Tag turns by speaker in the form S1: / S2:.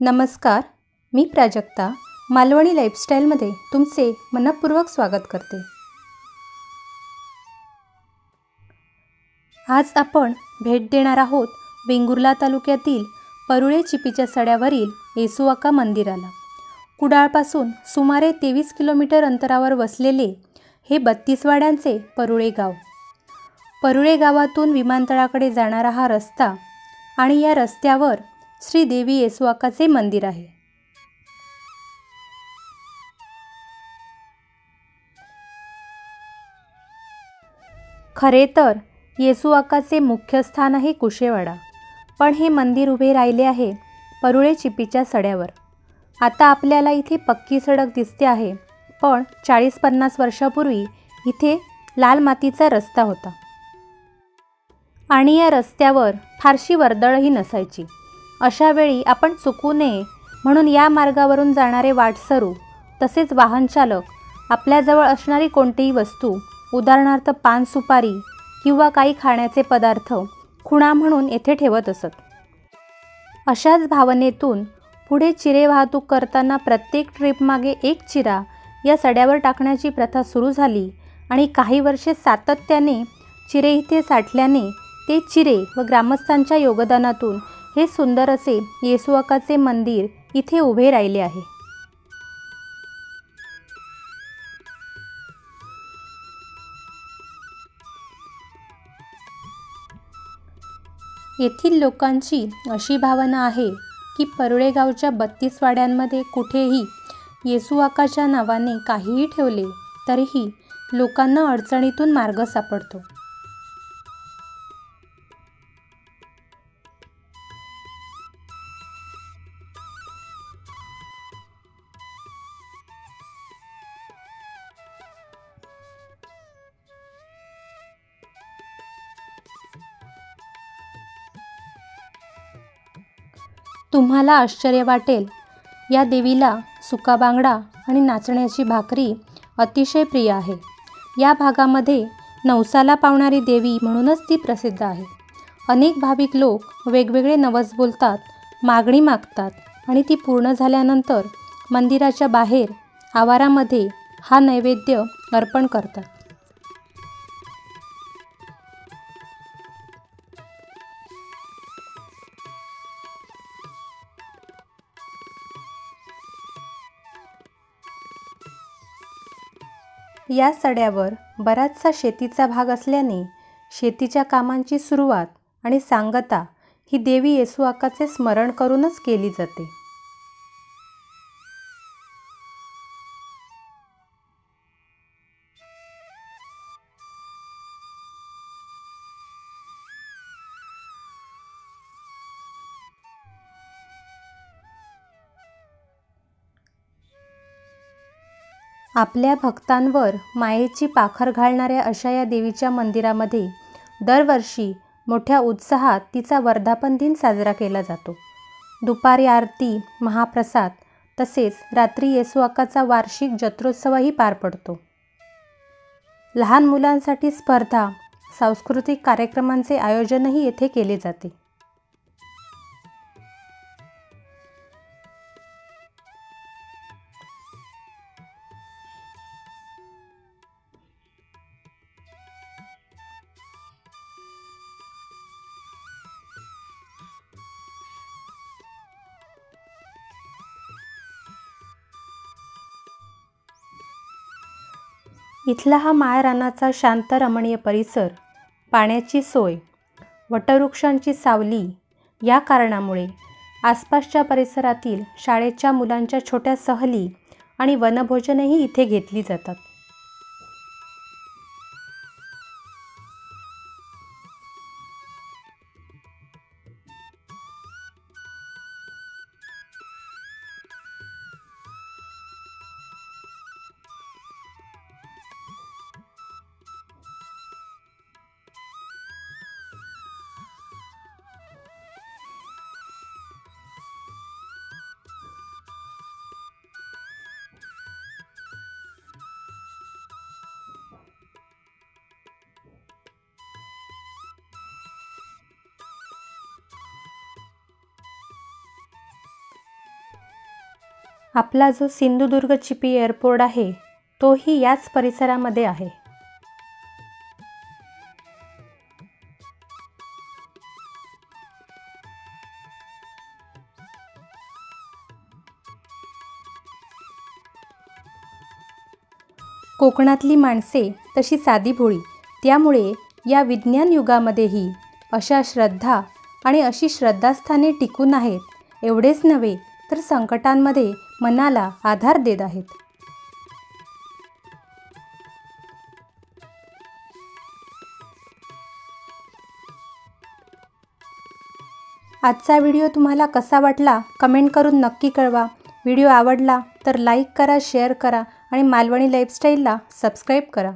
S1: नमस्कार, मी प्राजक्ता मालवणी लाईफस्टाईलमध्ये तुमचे मनपूर्वक स्वागत करते। आज आपण भेट देणार आहोत वेंगुर्ला तालुक्यातील परुळे चिपीच्या सड्यावरील येसुआका मंदिराला। कुडाळपासून सुमारे 23 किलोमीटर अंतरावर वसलेले हे 32 वाड्यांचे परुळे गाव। परुळे गावातून विमानतळाकडे जाणारा हा रस्ता आणि या रस्त्यावर श्री देवी येसुआकाचे मंदिर आहे। खरे तर येसुआकाचे मुख्य स्थान आहे कुशेवाडा, पण हे मंदिर उभे राहिले आहे परुळे चिपीच्या सड्यावर। आता आपल्याला इथे पक्की सडक दिसते आहे, पण 40-50 वर्षापूर्वी इथे लाल मातीचा रस्ता होता आणि या रस्त्यावर फारशी वर्दळही नसायची। अशा वेळी आपण चुकू नये म्हणून या मार्गावरून जाणारे वाटसरू तसेच वाहन चालक आपल्याजवळ असणारी कोणतीही वस्तू, उदाहरणार्थ पान सुपारी किंवा काही खाण्याचे पदार्थ खुणा म्हणून येथे ठेवत असत। अशाच भावनेतून पुढे चिरे वाहतूक करताना प्रत्येक ट्रिपमागे एक चिरा या सड्यावर टाकण्याची प्रथा सुरू झाली आणि काही वर्षे सातत्याने चिरे इथे साठल्याने ते चिरे व ग्रामस्थांच्या योगदानातून हे सुंदर असे येसुआकाचे मंदिर इथे उभे राहिले आहे। येथील लोकांची अशी भावना आहे की परुळे गावच्या 32 वाड्यांमध्ये कुठेही येसुआकाच्या नावाने काहीही ठेवले तरीही लोकांना अडचणीतून मार्ग सापडतो। तुम्हाला आश्चर्य वाटेल, या देवीला सुका बांगडा आणि नाचण्याची भाकरी अतिशय प्रिय आहे। या भागामध्ये नवसाला पावणारी देवी म्हणूनच ती प्रसिद्ध आहे। अनेक भाविक लोक वेगवेगळे नवस बोलतात, मागणी मागतात आणि ती पूर्ण झाल्यानंतर मंदिराच्या बाहेर आवारामध्ये हा नैवेद्य अर्पण करतात। या सड्यावर बराचसा शेतीचा भाग असल्याने शेतीच्या कामांची सुरुवात आणि सांगता ही देवी येसुआकाचे स्मरण करूनच केली जाते। आपल्या भक्तांवर मायेची पाखर घालणाऱ्या अशा या देवीच्या मंदिरामध्ये दरवर्षी मोठ्या उत्साहात तिचा वर्धापन दिन साजरा केला जातो। दुपारी आरती, महाप्रसाद तसेच रात्री येसुआकाचा वार्षिक जत्रोत्सवही पार पडतो। लहान मुलांसाठी स्पर्धा, सांस्कृतिक कार्यक्रमांचे आयोजनही येथे केले जाते। इथला हा माळरानाचा शांत रमणीय परिसर, पाण्याची सोय, वटवृक्षांची सावली या कारणामुळे आसपासच्या परिसरातील शाळेच्या मुलांच्या छोट्या सहली आणि वनभोजनही इथे घेतली जातात। आपला जो सिंधुदुर्ग चिपी एअरपोर्ट आहे तोही याच परिसरामध्ये आहे. कोकणातली माणसे तशी साधीभोळी, त्यामुळे या विज्ञान युगामध्येही अशा श्रद्धा आणि अशी श्रद्धास्थाने टिकून आहेत. एवढेच नव्हे तर संकटांमध्ये मनाला आधार देत आहेत. आजचा व्हिडिओ तुम्हाला कसा वाटला कमेंट करून नक्की कळवा. व्हिडिओ आवडला तर लाईक करा, शेअर करा आणि मालवणी लाईफस्टाईलला सबस्क्राईब करा.